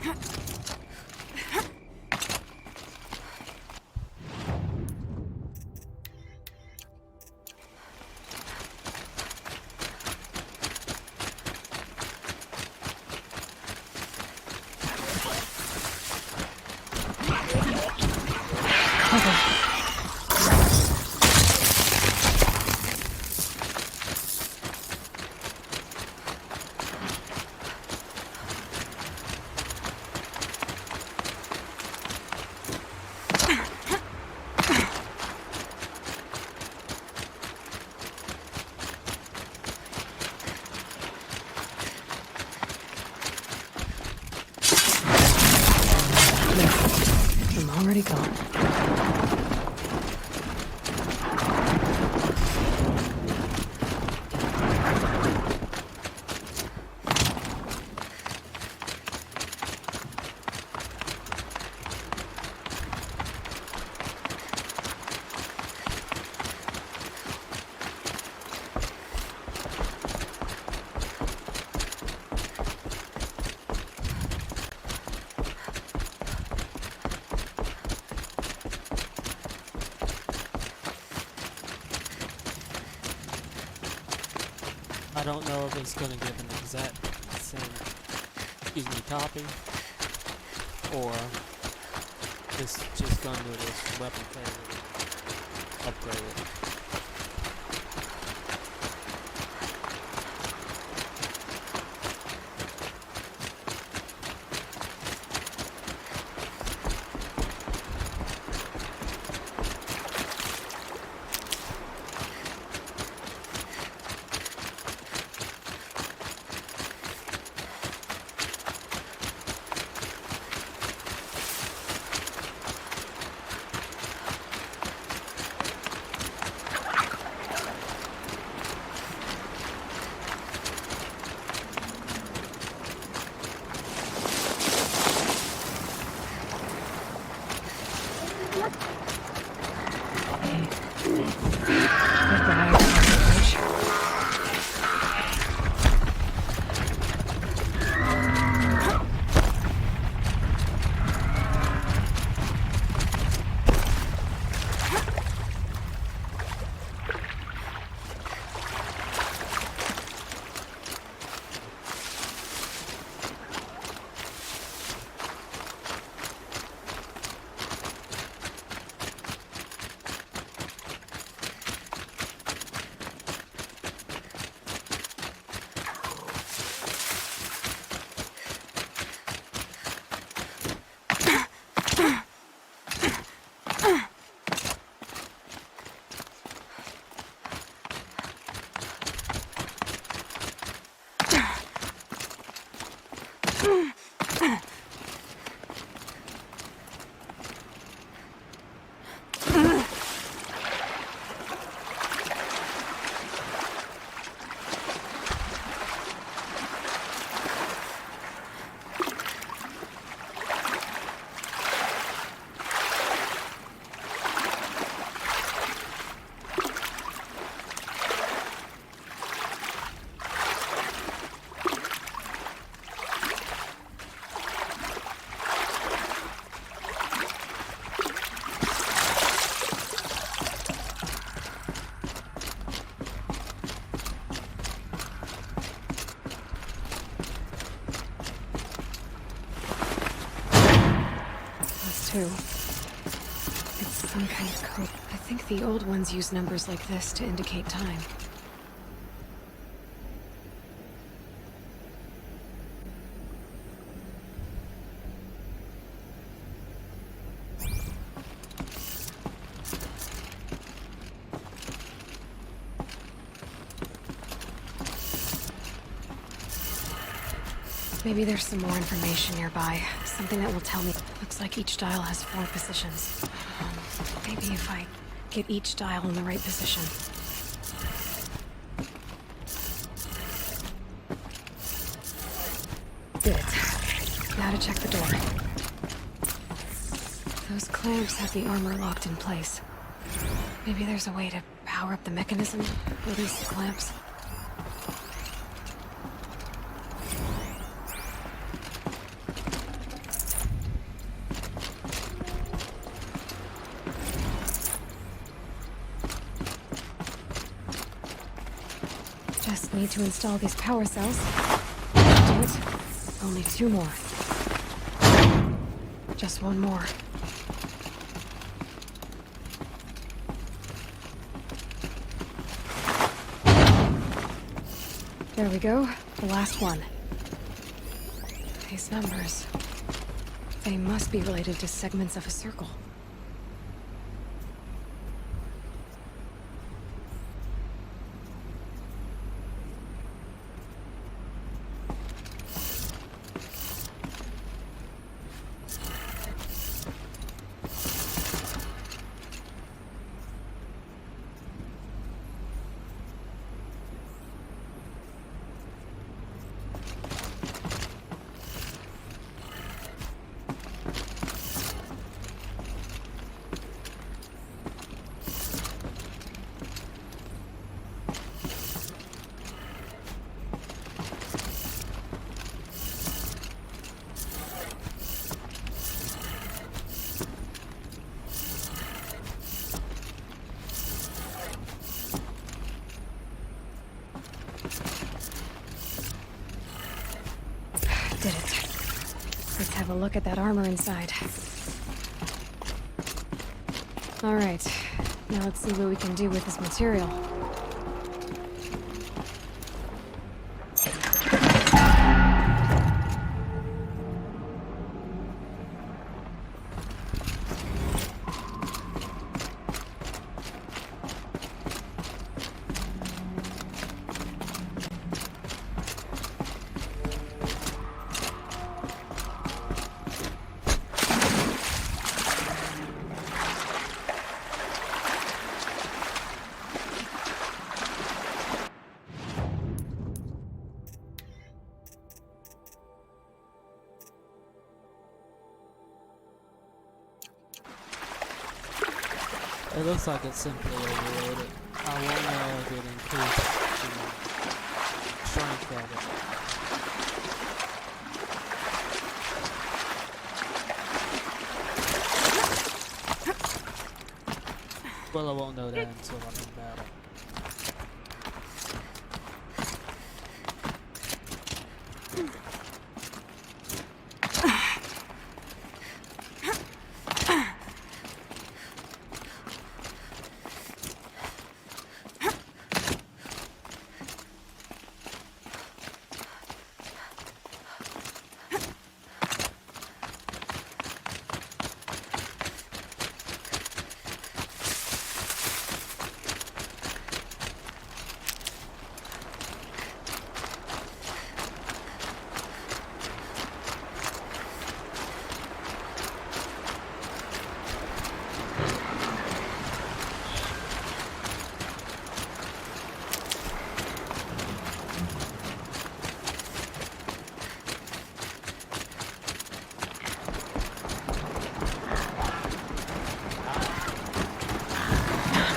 I'm already gone. I don't know if it's going to give an exact same, copy, or it's just going to do this weapon thing, upgrade it. It's some kind of code. I think the old ones use numbers like this to indicate time. Maybe there's some more information nearby. Something that will tell me. Looks like each dial has 4 positions. Maybe if I get each dial in the right position. Did it. Now to check the door. Those clamps have the armor locked in place. Maybe there's a way to power up the mechanism, release the clamps. Just need to install these power cells. Do it. Only 2 more. Just 1 more. There we go. The last one. These numbers. They must be related to segments of a circle. Did it. Let's have a look at that armor inside. Alright, now let's see what we can do with this material. It looks like it's simply overloaded. I won't know if it increased the strength of it. Well, I won't know that until I'm in battle.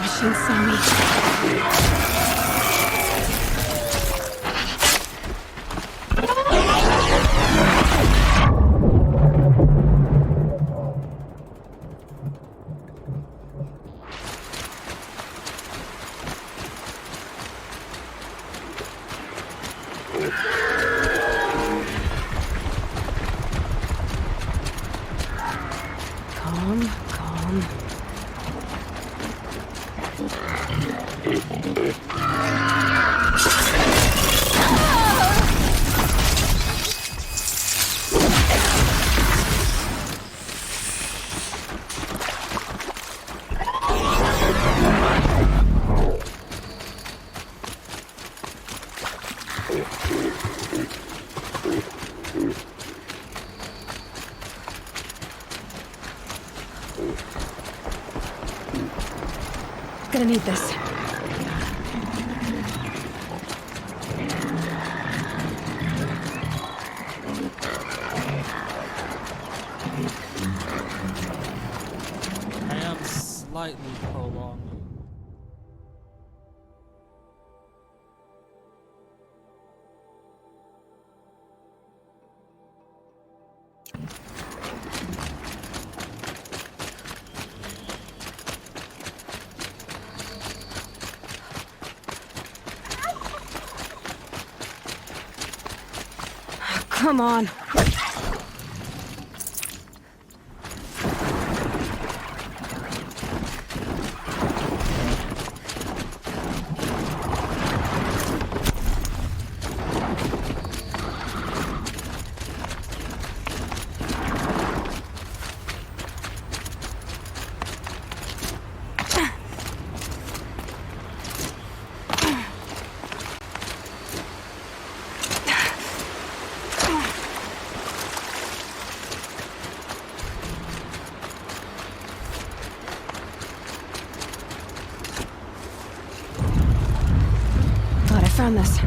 Machine saw me. Calm, calm. Gonna need this. I am slightly prolonging. Come on. Glad I found this.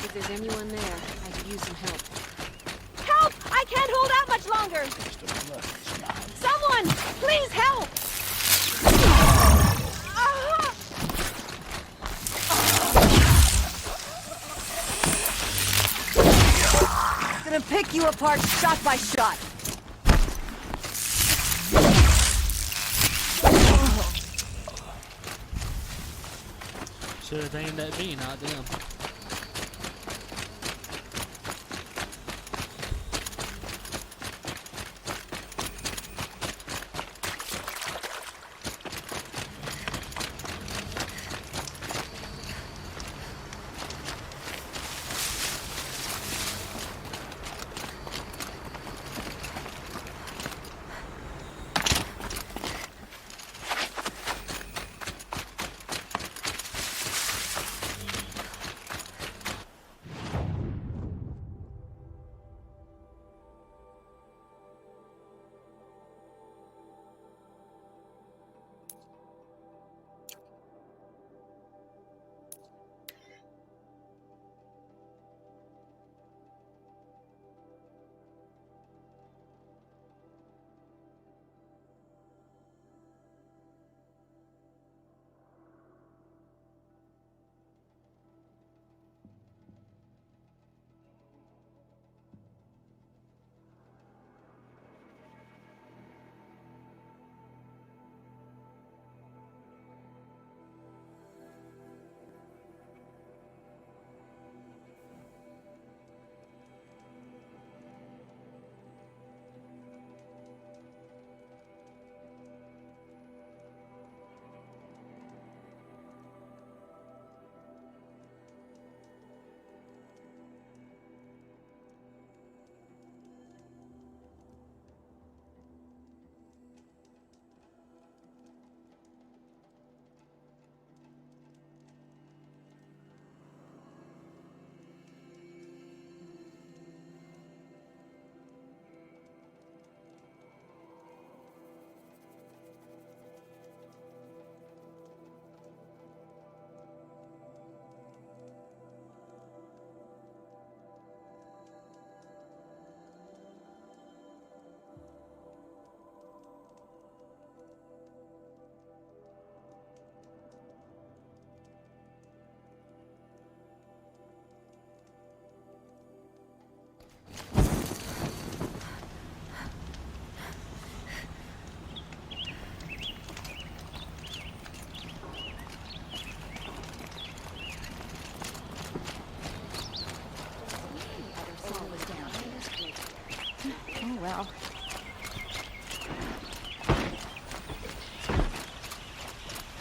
If there's anyone there, I could use some help. Help! I can't hold out much longer! Someone! Please help! Gonna pick you apart shot by shot. Should have aimed at me, not them.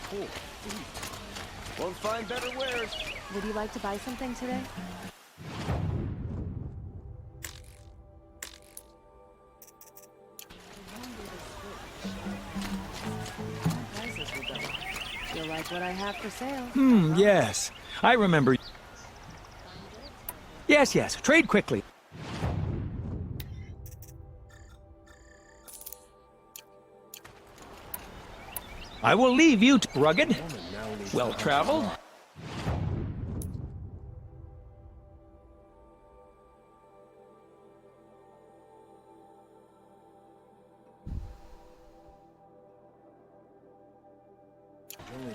Cool. Won't find better wares. Would you like to buy something today? Prices will go up. You'll like what I have for sale. Yes. I remember. Yes, yes. Trade quickly. I will leave you rugged, well-traveled.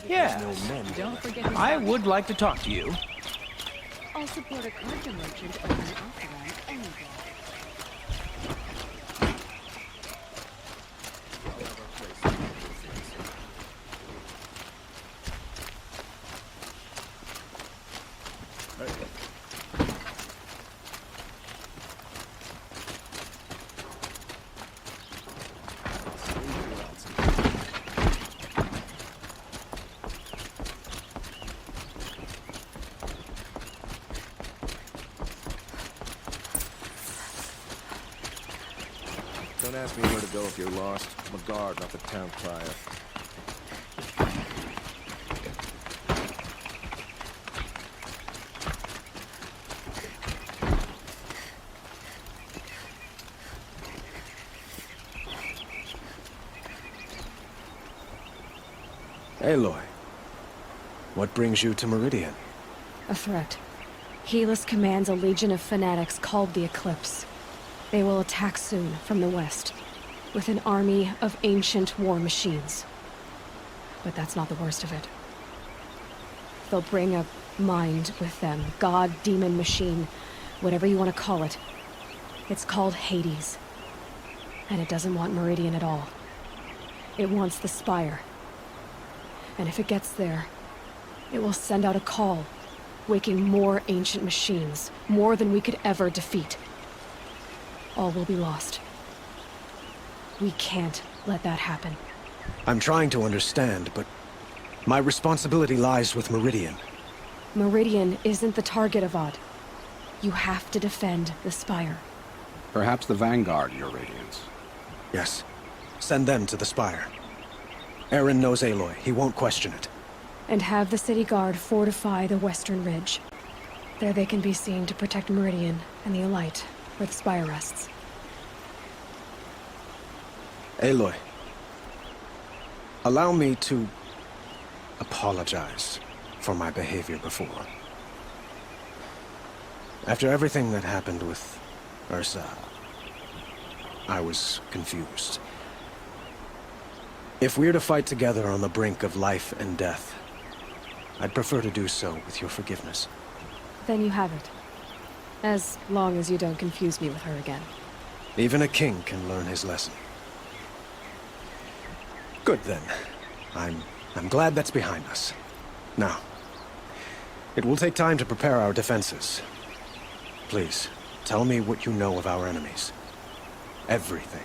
Yes. Don't forget I would like to talk to you. I'll support a contra merchant over an authorized any day. Don't ask me where to go if you're lost. I'm a guard, not the town crier. Aloy, what brings you to Meridian? A threat. Helis commands a legion of fanatics called the Eclipse. They will attack soon from the west, with an army of ancient war machines. But that's not the worst of it. They'll bring a mind with them, god, demon, machine, whatever you want to call it. It's called Hades. And it doesn't want Meridian at all. It wants the Spire. And if it gets there, it will send out a call, waking more ancient machines, more than we could ever defeat. All will be lost. We can't let that happen. I'm trying to understand, but my responsibility lies with Meridian. Meridian isn't the target, Avad. You have to defend the Spire. Perhaps the Vanguard, Your Radiance. Yes. Send them to the Spire. Aaron knows Aloy. He won't question it. And have the city guard fortify the western ridge. There they can be seen to protect Meridian and the Elite, where the Spire rests. Aloy, allow me to apologize for my behavior before. After everything that happened with Ursa, I was confused. If we're to fight together on the brink of life and death, I'd prefer to do so with your forgiveness. Then you have it. As long as you don't confuse me with her again. Even a king can learn his lesson. Good then. I'm glad that's behind us. Now, it will take time to prepare our defenses. Please, tell me what you know of our enemies. Everything.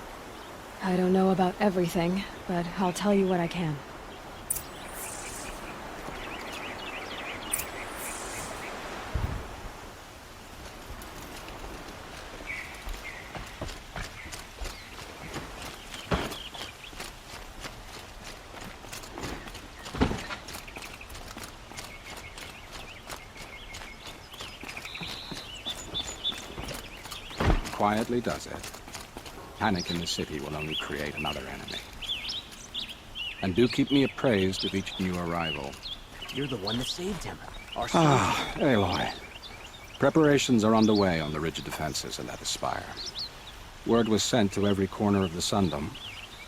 I don't know about everything, but I'll tell you what I can. Quietly does it. Panic in the city will only create another enemy. And do keep me appraised of each new arrival. You're the one that saved him. Aloy. Preparations are underway on the rigid defenses and at the Spire. Word was sent to every corner of the Sundom.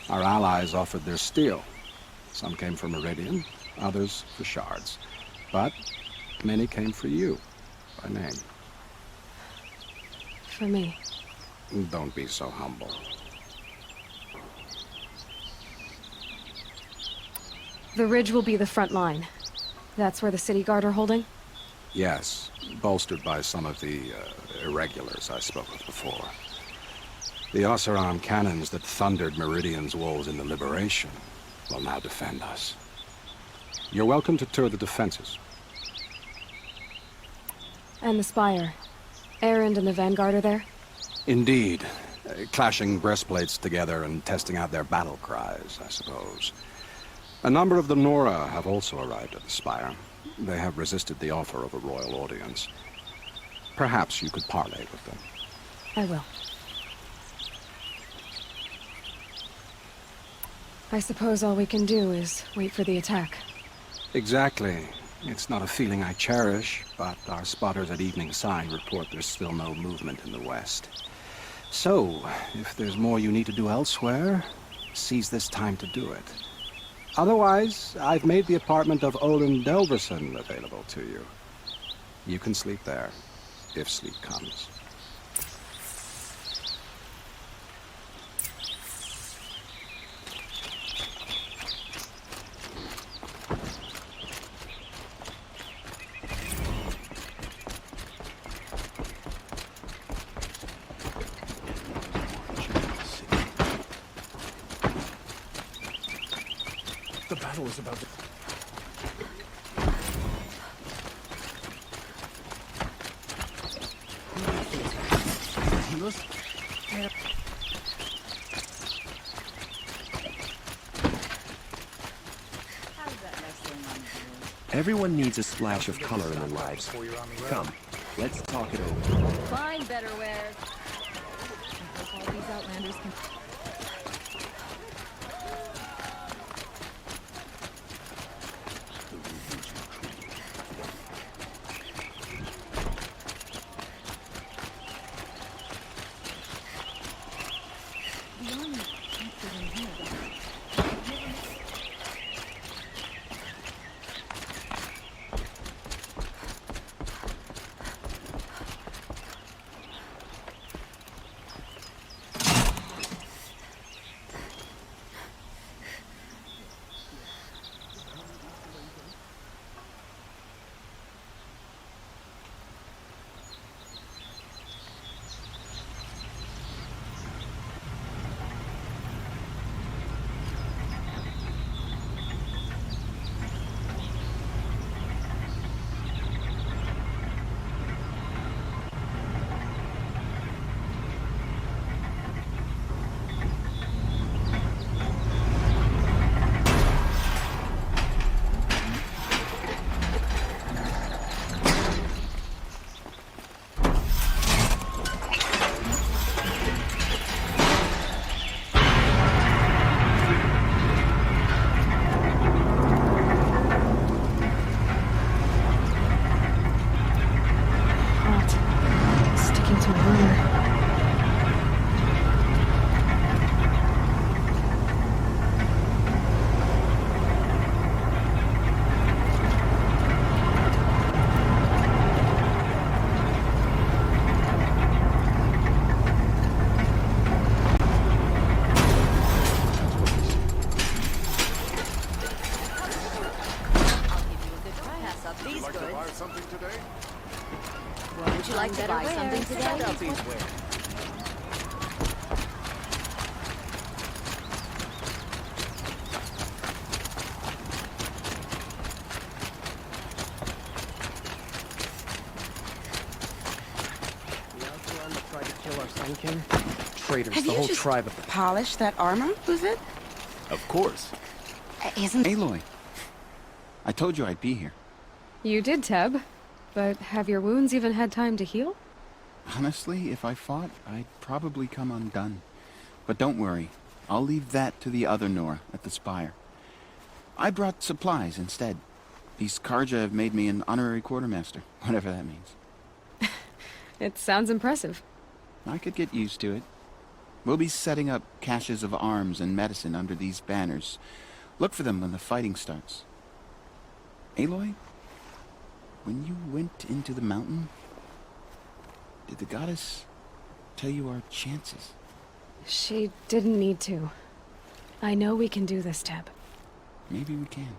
Our allies offered their steel. Some came for Meridian, others for shards. But many came for you, by name. For me. Don't be so humble. The ridge will be the front line. That's where the city guard are holding? Yes, bolstered by some of the irregulars I spoke of before. The Oseram cannons that thundered Meridian's walls in the Liberation will now defend us. You're welcome to tour the defenses. And the Spire. Erend and the Vanguard are there? Indeed. Clashing breastplates together and testing out their battle cries, I suppose. A number of the Nora have also arrived at the Spire. They have resisted the offer of a royal audience. Perhaps you could parley with them. I will. I suppose all we can do is wait for the attack. Exactly. It's not a feeling I cherish, but our spotters at Evening Sign report there's still no movement in the west. So, if there's more you need to do elsewhere, seize this time to do it. Otherwise, I've made the apartment of Olin Delverson available to you. You can sleep there, if sleep comes. The battle is about to... Everyone needs a splash of color in their lives. Come, let's talk it over. Find better wares. I hope all these outlanders can... Would you like to buy something today? Tried to kill our Sun King? Traitors, Have the you whole just tribe of them. polished that armor, was it? Of course. Isn't... Aloy, I told you I'd be here. You did, Teb. But have your wounds even had time to heal? Honestly, if I fought, I'd probably come undone. But don't worry. I'll leave that to the other Nora at the Spire. I brought supplies instead. These Karja have made me an honorary quartermaster, whatever that means. It sounds impressive. I could get used to it. We'll be setting up caches of arms and medicine under these banners. Look for them when the fighting starts. Aloy, when you went into the mountain, did the goddess tell you our chances? She didn't need to. I know we can do this, Teb. Maybe we can.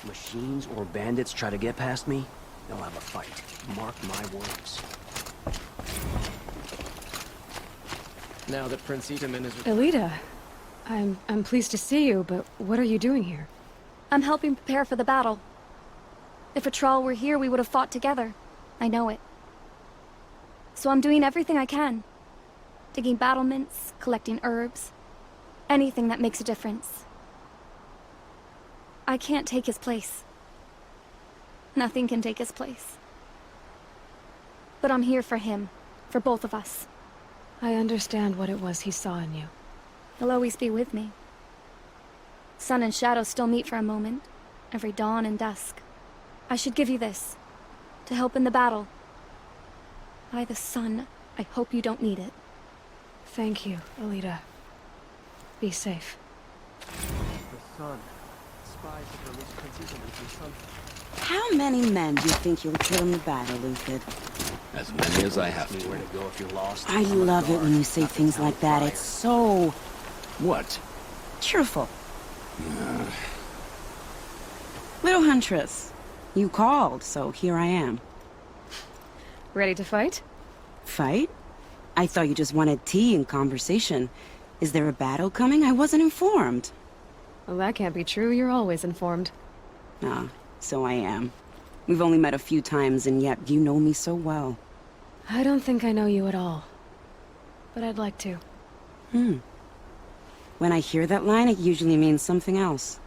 Machines or bandits try to get past me, they'll have a fight. Mark my words. Now that Prince Itaman is... Elita, I'm pleased to see you, but what are you doing here? I'm helping prepare for the battle. If a Thrall were here, we would have fought together. I know it. So I'm doing everything I can. Digging battlements, collecting herbs. Anything that makes a difference. I can't take his place. Nothing can take his place. But I'm here for him. For both of us. I understand what it was he saw in you. He'll always be with me. Sun and shadow still meet for a moment. Every dawn and dusk. I should give you this. To help in the battle. By the sun, I hope you don't need it. Thank you, Alita. Be safe. The sun. Spies have released Prince Isolde's son. How many men do you think you'll kill in the battle, Luthid? As many as I have to. Where to go if you're lost. I love it when you say things like that. It's so... What? cheerful. Little Huntress, you called, so here I am. Ready to fight? Fight? I thought you just wanted tea and conversation. Is there a battle coming? I wasn't informed. Well, that can't be true. You're always informed. Ah, so I am. We've only met a few times, and yet you know me so well. I don't think I know you at all. But I'd like to. When I hear that line, it usually means something else.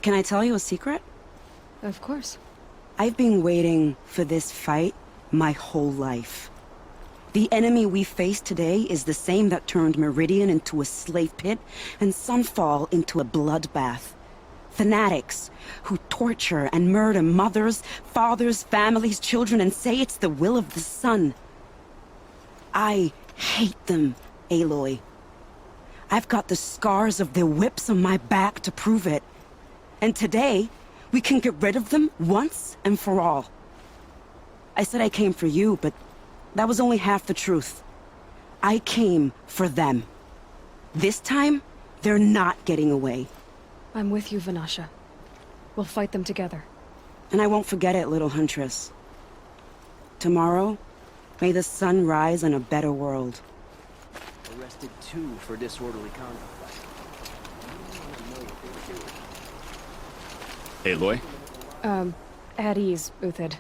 Can I tell you a secret? Of course. I've been waiting for this fight my whole life. The enemy we face today is the same that turned Meridian into a slave pit and Sunfall into a bloodbath. Fanatics who torture and murder mothers, fathers, families, children, and say it's the will of the sun. I hate them, Aloy. I've got the scars of their whips on my back to prove it. And today, we can get rid of them once and for all. I said I came for you, but that was only half the truth. I came for them. This time, they're not getting away. I'm with you, Vanasha. We'll fight them together. And I won't forget it, little Huntress. Tomorrow, may the sun rise in a better world. Arrested 2 for disorderly conduct. Aloy? At ease, Uthid.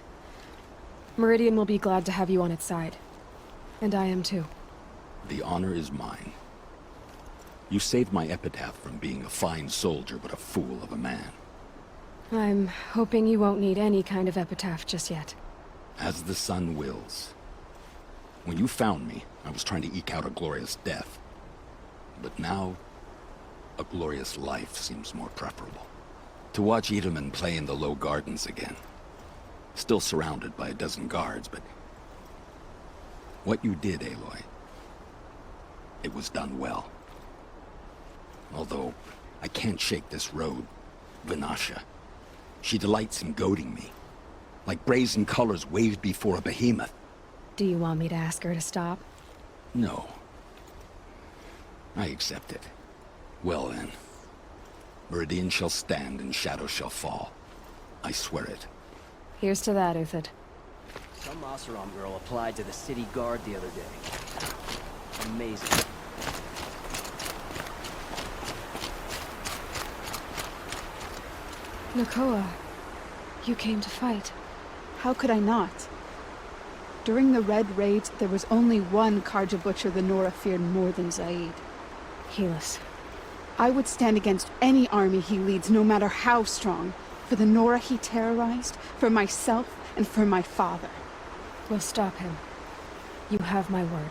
Meridian will be glad to have you on its side. And I am too. The honor is mine. You saved my epitaph from being a fine soldier, but a fool of a man. I'm hoping you won't need any kind of epitaph just yet. As the sun wills. When you found me, I was trying to eke out a glorious death. But now, a glorious life seems more preferable. To watch Edelman play in the low gardens again. Still surrounded by a dozen guards, but... what you did, Aloy, it was done well. Although, I can't shake this road, Vanasha. She delights in goading me. Like brazen colors waved before a behemoth. Do you want me to ask her to stop? No. I accept it. Well then. Meridian shall stand and shadow shall fall. I swear it. Here's to that, Uthid. Some Oseram girl applied to the city guard the other day. Amazing. Nakoa, you came to fight. How could I not? During the Red Raids, there was only one Karja Butcher the Nora feared more than Zaid. Helis. I would stand against any army he leads, no matter how strong. For the Nora he terrorized, for myself, and for my father. We'll stop him. You have my word.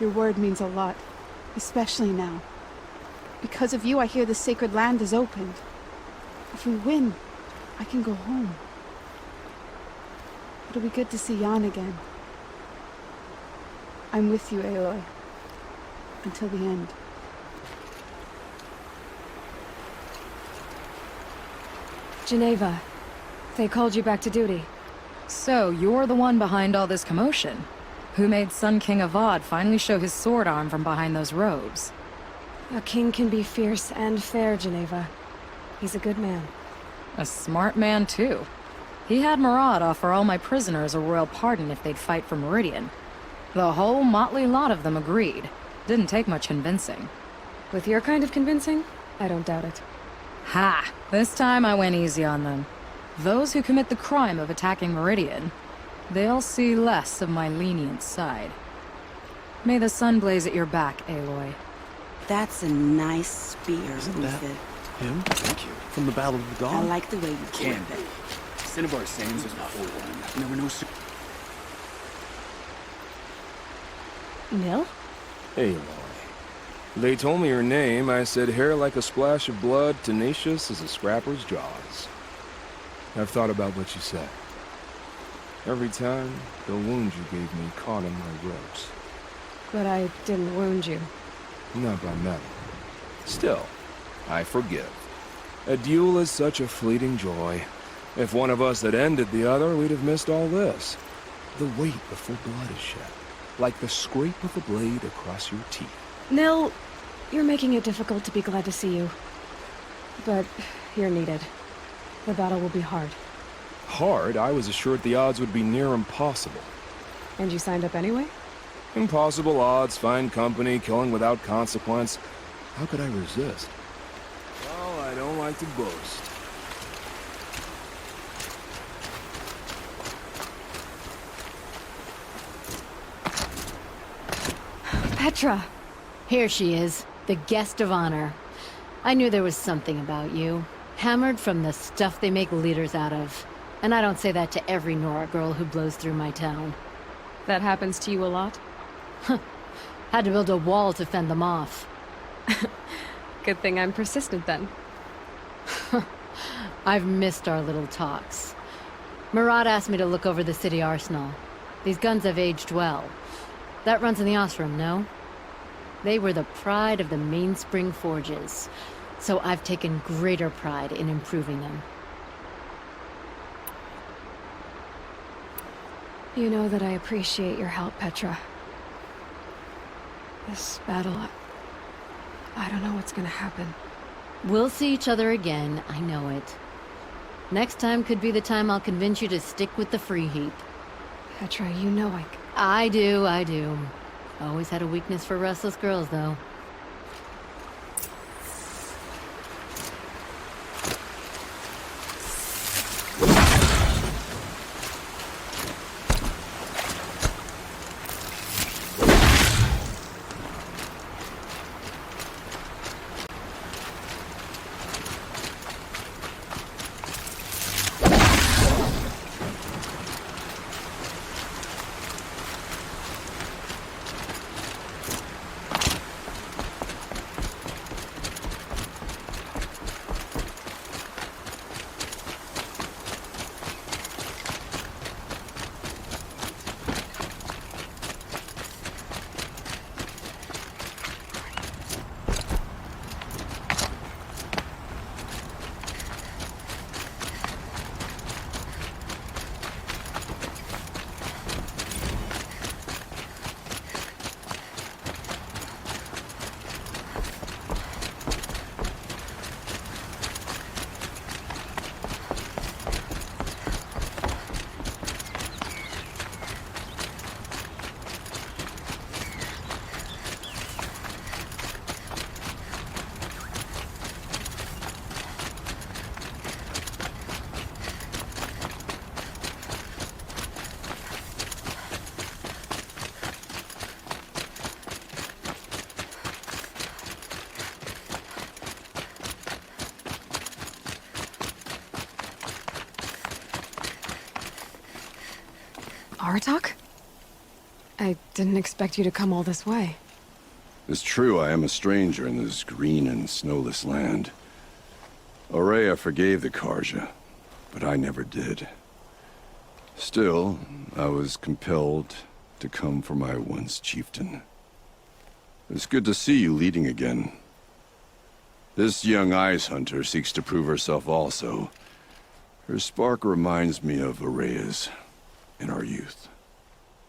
Your word means a lot, especially now. Because of you, I hear the sacred land is opened. If we win, I can go home. It'll be good to see Jan again. I'm with you, Aloy. Until the end. Geneva, they called you back to duty. So, you're the one behind all this commotion? Who made Sun King Avad finally show his sword arm from behind those robes? A king can be fierce and fair, Geneva. He's a good man. A smart man, too. He had Murad offer all my prisoners a royal pardon if they'd fight for Meridian. The whole motley lot of them agreed. Didn't take much convincing. With your kind of convincing, I don't doubt it. Ha! This time I went easy on them. Those who commit the crime of attacking Meridian, they'll see less of my lenient side. May the sun blaze at your back, Aloy. That's a nice spear, Isn't that Ethan. him? Thank you. From the Battle of the Dawn? I like the way you Can be. Cinnabar Sands is not forewarned. Never know. Nil? Aloy. They told me your name. I said hair like a splash of blood, tenacious as a scrapper's jaws. I've thought about what you said. Every time, the wound you gave me caught in my ribs. But I didn't wound you. Not by metal. Still, I forgive. A duel is such a fleeting joy. If one of us had ended the other, we'd have missed all this. The weight before blood is shed, like the scrape of a blade across your teeth. Nil, you're making it difficult to be glad to see you. But you're needed. The battle will be hard. Hard? I was assured the odds would be near impossible. And you signed up anyway? Impossible odds, fine company, killing without consequence. How could I resist? Well, I don't like to boast. Petra! Here she is, the guest of honor. I knew there was something about you. Hammered from the stuff they make leaders out of. And I don't say that to every Nora girl who blows through my town. That happens to you a lot? Had to build a wall to fend them off. Good thing I'm persistent then. I've missed our little talks. Murad asked me to look over the city arsenal. These guns have aged well. That runs in the Osram, no? They were the pride of the Mainspring Forges, so I've taken greater pride in improving them. You know that I appreciate your help, Petra. This battle, I don't know what's gonna happen. We'll see each other again, I know it. Next time could be the time I'll convince you to stick with the free heap. Petra, you know I do. Always had a weakness for restless girls, though. Aratak? I didn't expect you to come all this way. It's true I am a stranger in this green and snowless land. Aurea forgave the Karja, but I never did. Still, I was compelled to come for my once chieftain. It's good to see you leading again. This young ice hunter seeks to prove herself also. Her spark reminds me of Aurea's in our youth.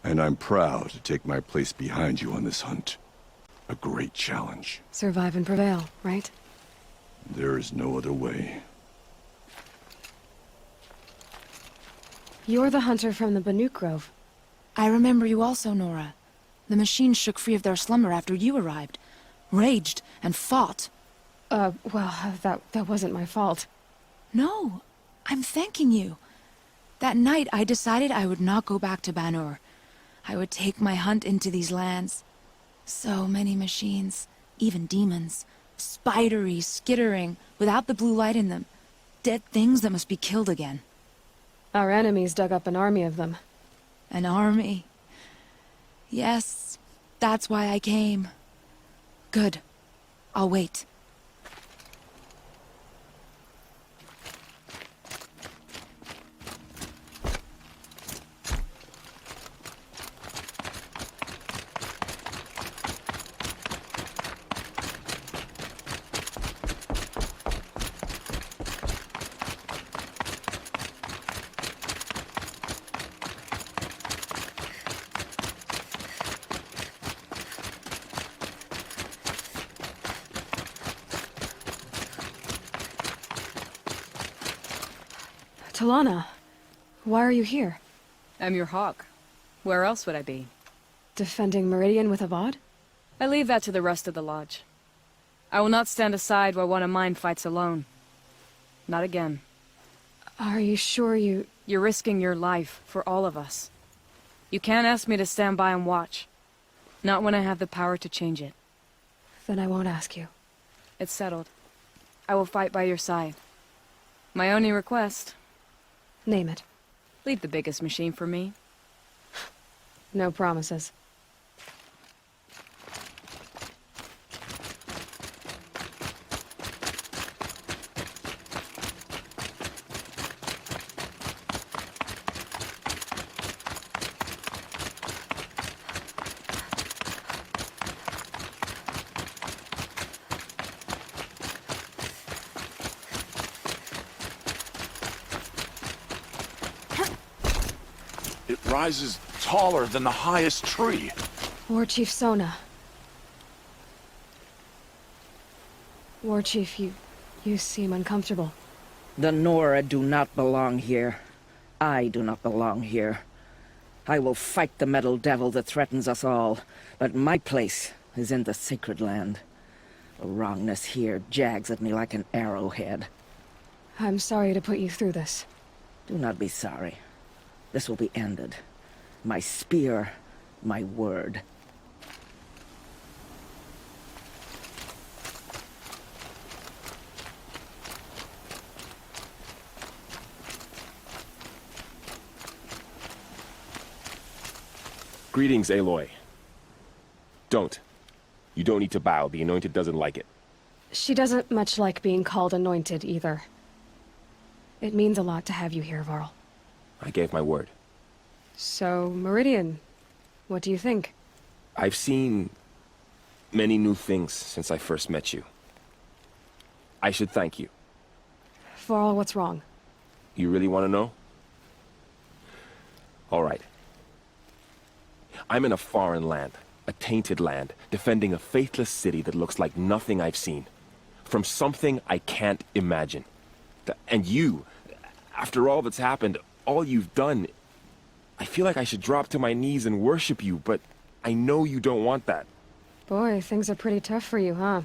And I'm proud to take my place behind you on this hunt. A great challenge. Survive and prevail, right? There is no other way. You're the hunter from the Banuk Grove. I remember you also, Nora. The machines shook free of their slumber after you arrived. Raged and fought. Well, that wasn't my fault. No, I'm thanking you. That night, I decided I would not go back to Banur. I would take my hunt into these lands. So many machines, even demons. Spidery, skittering, without the blue light in them. Dead things that must be killed again. Our enemies dug up an army of them. An army. Yes, that's why I came. Good. I'll wait. Talana, why are you here? I'm your hawk. Where else would I be? Defending Meridian with Avad? I leave that to the rest of the Lodge. I will not stand aside while one of mine fights alone. Not again. Are you sure you... You're risking your life for all of us. You can't ask me to stand by and watch. Not when I have the power to change it. Then I won't ask you. It's settled. I will fight by your side. My only request... Name it. Leave the biggest machine for me. No promises. It rises taller than the highest tree. War Chief Sona. War Chief, you seem uncomfortable. The Nora do not belong here. I do not belong here. I will fight the metal devil that threatens us all, but my place is in the sacred land. The wrongness here jags at me like an arrowhead. I'm sorry to put you through this. Do not be sorry. This will be ended. My spear, my word. Greetings, Aloy. Don't. You don't need to bow. The Anointed doesn't like it. She doesn't much like being called Anointed, either. It means a lot to have you here, Varl. I gave my word. So, Meridian, what do you think? I've seen many new things since I first met you. I should thank you. Varl, what's wrong? You really want to know? All right. I'm in a foreign land, a tainted land, defending a faithless city that looks like nothing I've seen. From something I can't imagine. And you, after all that's happened, all you've done, I feel like I should drop to my knees and worship you, but I know you don't want that. Boy, things are pretty tough for you, huh?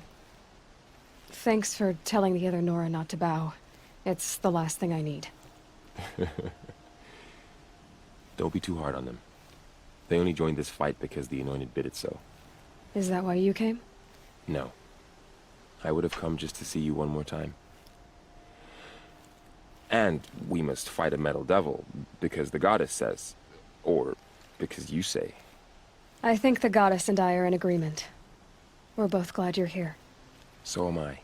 Thanks for telling the other Nora not to bow. It's the last thing I need. Don't be too hard on them. They only joined this fight because the Anointed bid it so. Is that why you came? No. I would have come just to see you one more time. And we must fight a metal devil, because the goddess says. Or because you say. I think the goddess and I are in agreement. We're both glad you're here. So am I.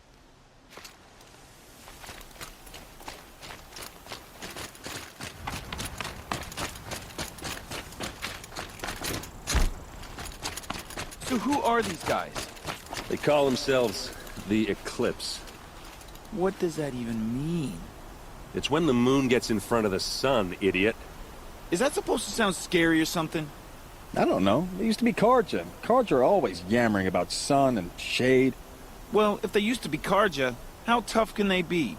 So who are these guys? They call themselves the Eclipse. What does that even mean? It's when the moon gets in front of the sun, idiot. Is that supposed to sound scary or something? I don't know. They used to be Karja. Karja are always yammering about sun and shade. Well, if they used to be Karja, how tough can they be?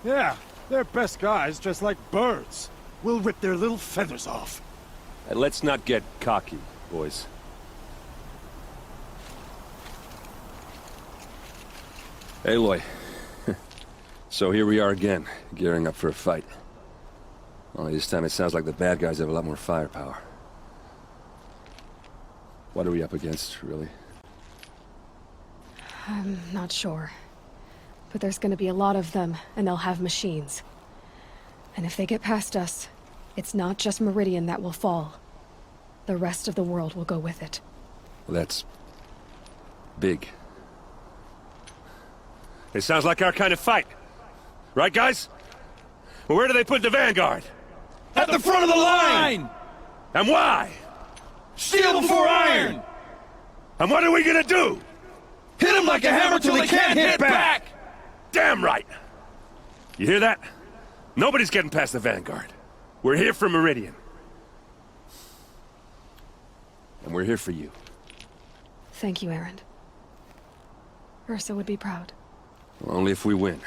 Yeah, they're best guys dressed like birds. We'll rip their little feathers off. And let's not get cocky, boys. Aloy. So here we are again, gearing up for a fight. Only this time it sounds like the bad guys have a lot more firepower. What are we up against, really? I'm not sure. But there's gonna be a lot of them, and they'll have machines. And if they get past us, it's not just Meridian that will fall. The rest of the world will go with it. Well, that's... big. It sounds like our kind of fight. Right, guys? Well, where do they put the Vanguard? At the front of the line! And why? Steel before iron! And what are we gonna do? Hit them like a hammer till they can't hit back! Damn right! You hear that? Nobody's getting past the Vanguard. We're here for Meridian. And we're here for you. Thank you, Erend. Ursa would be proud. Well, only if we win.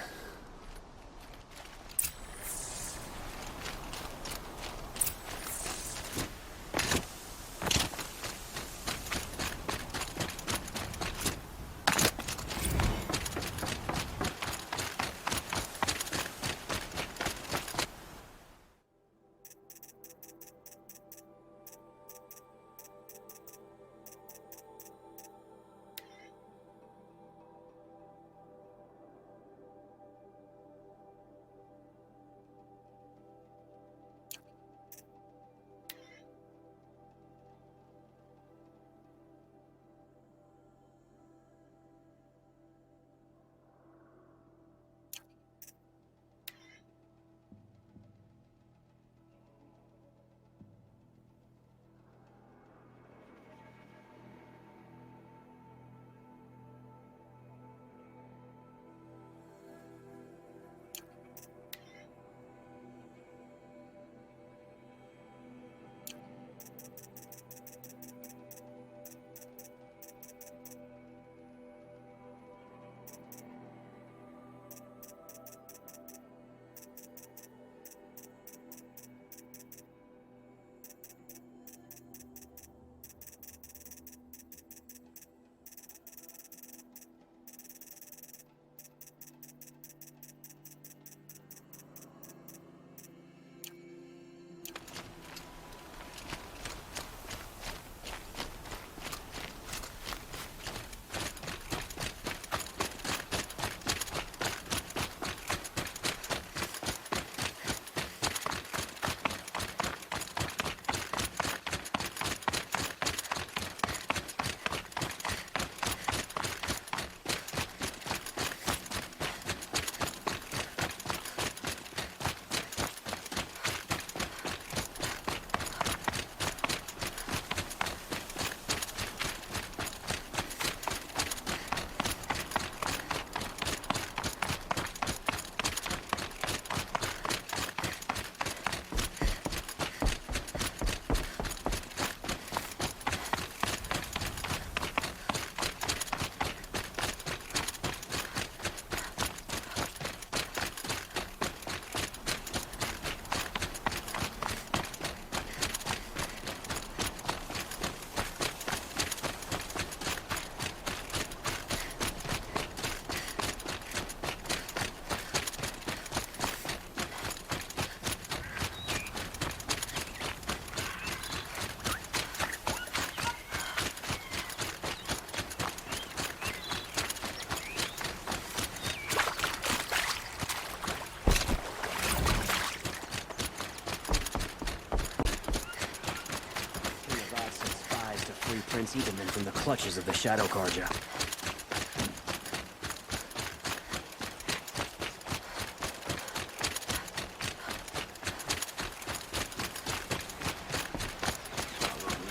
Prince Edelman from the clutches of the Shadow Karja.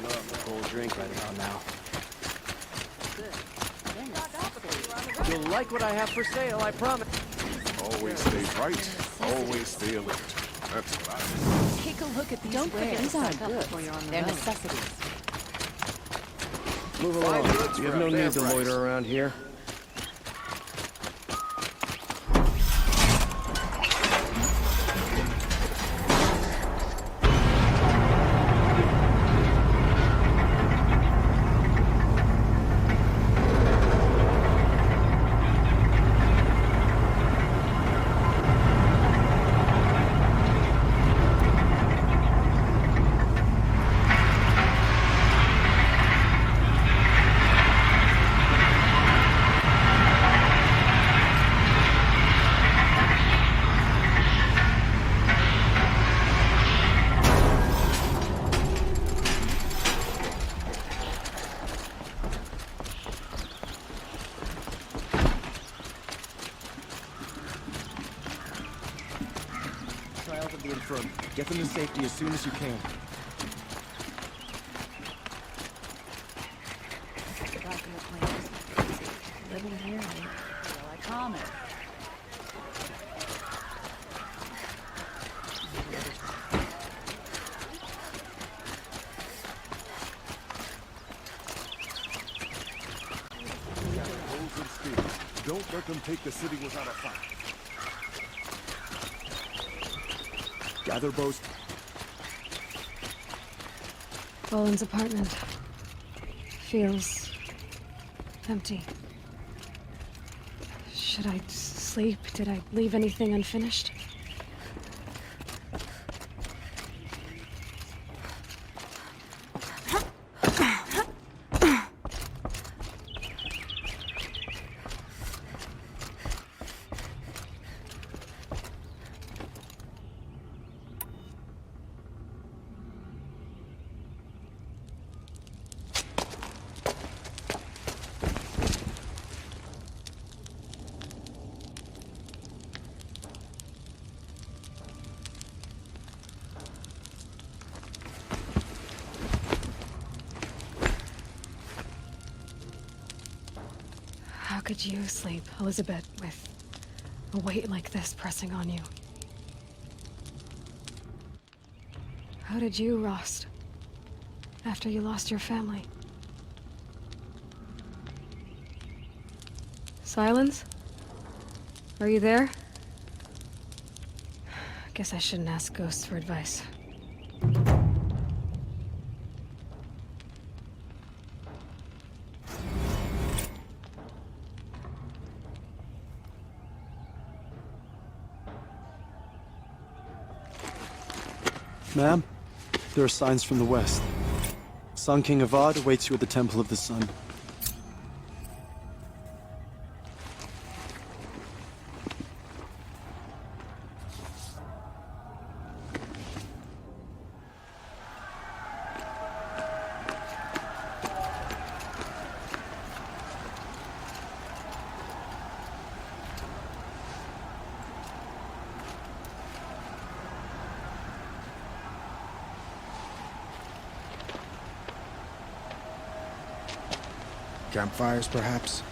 Love a cold drink right about now. You'll like what I have for sale, I promise. Always stay bright, always stay alert. That's what I mean. Take a look at these Don't forget wares. to stock up before you're on the They're road. necessities. Move along. You have no need to loiter around here. of the infirm. Get them to safety as soon as you can. Living here ain't till I calm it. Don't let them take the city without a fight. Gather bows. Boland's apartment feels empty. Should I sleep? Did I leave anything unfinished? How could you sleep, Elizabeth, with a weight like this pressing on you? How did you, Rost, after you lost your family? Silence? Are you there? Guess I shouldn't ask ghosts for advice. Ma'am, there are signs from the west. Sun King Avad awaits you at the Temple of the Sun. Campfires, perhaps?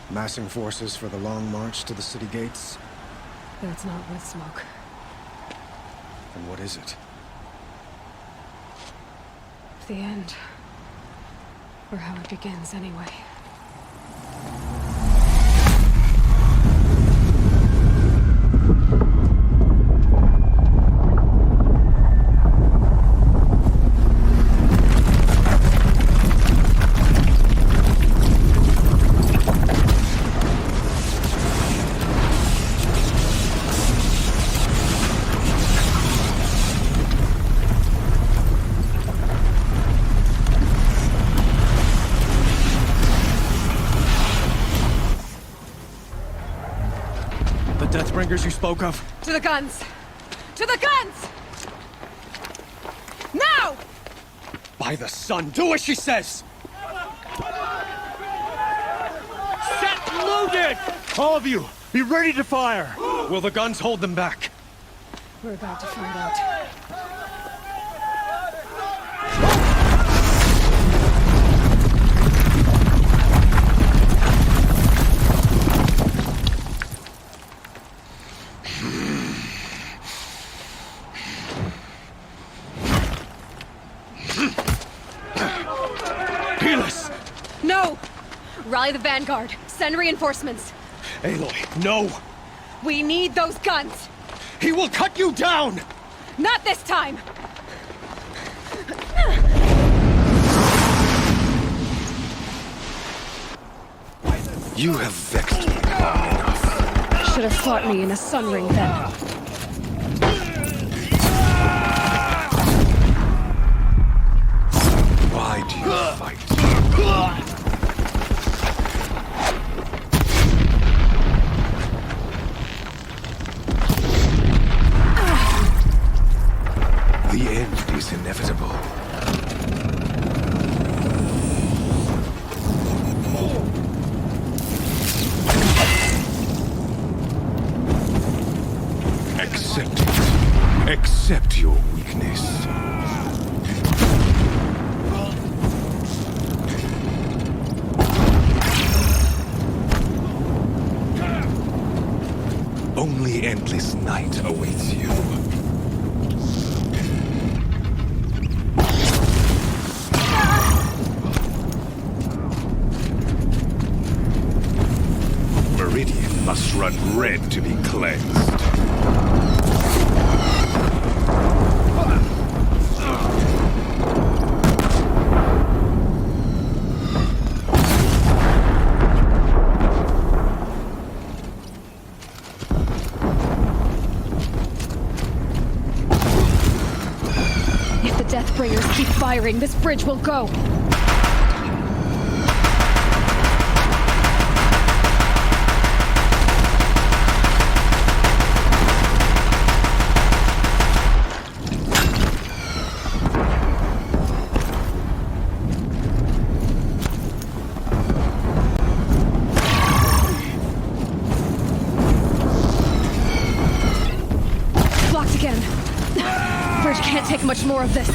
Massing forces for the long march to the city gates? That's not with smoke. Then what is it? The end. Or how it begins, anyway. Deathbringers you spoke of? To the guns! To the guns! Now! By the sun, do as she says! Set loaded! All of you, be ready to fire! Will the guns hold them back? We're about to find out. No! Rally the vanguard. Send reinforcements. Aloy, no! We need those guns! He will cut you down! Not this time! You have vexed me long enough. Should have fought me in a sun ring then. Why do you fight? The end is inevitable. Accept it, Accept your weakness. Only endless night awaits you. Meridian must run red to be cleansed. If the Deathbringers keep firing, this bridge will go. Blocked again. Bridge can't take much more of this.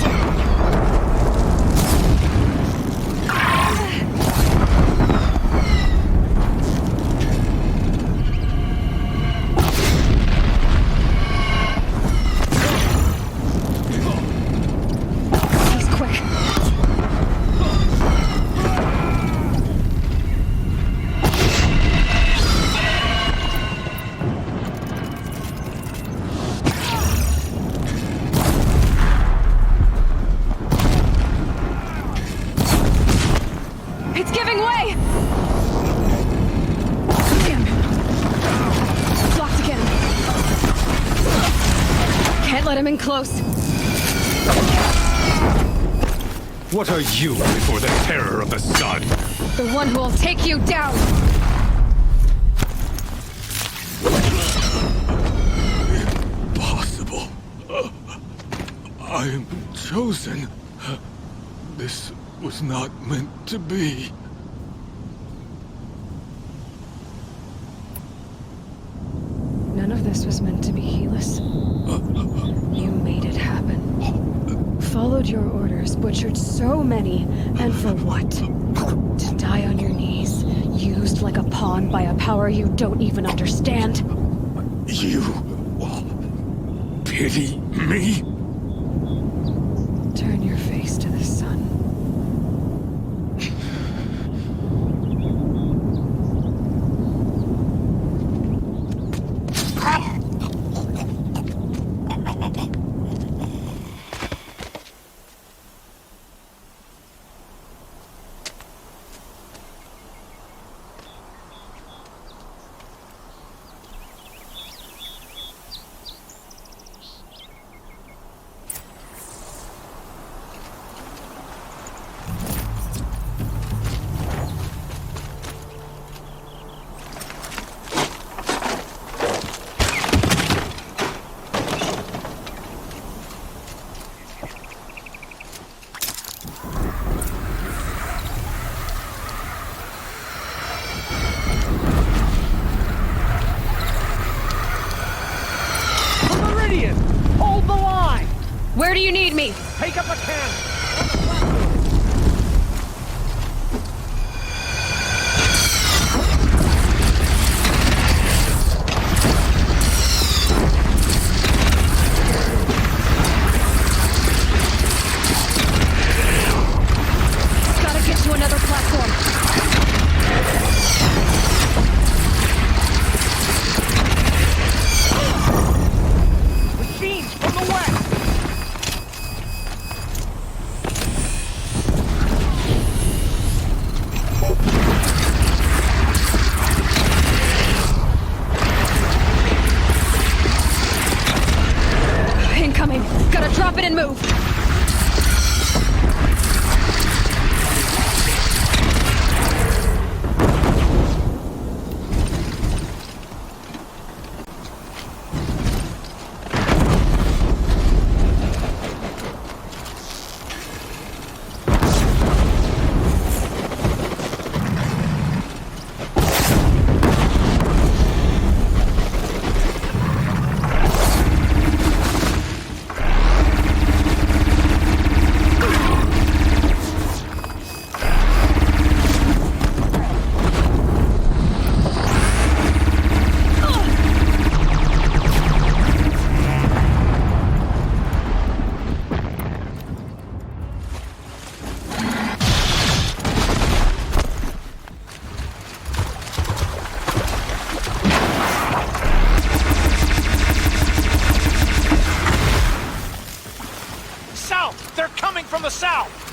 He's quick. It's giving way! Damn. Blocked again. Can't let him in close. What are you before the terror of the sun? The one who will take you down! Impossible. I am chosen. This was not meant to be. None of this was meant to be, Helis. You made it happen. Followed your orders, butchered so many, and for what? To die on your knees, used like a pawn by a power you don't even understand. You pity me? Turn your face to the sun. Hold the line! Where do you need me? Take up a cannon! Gotta get to another platform. Machines from the west! the south!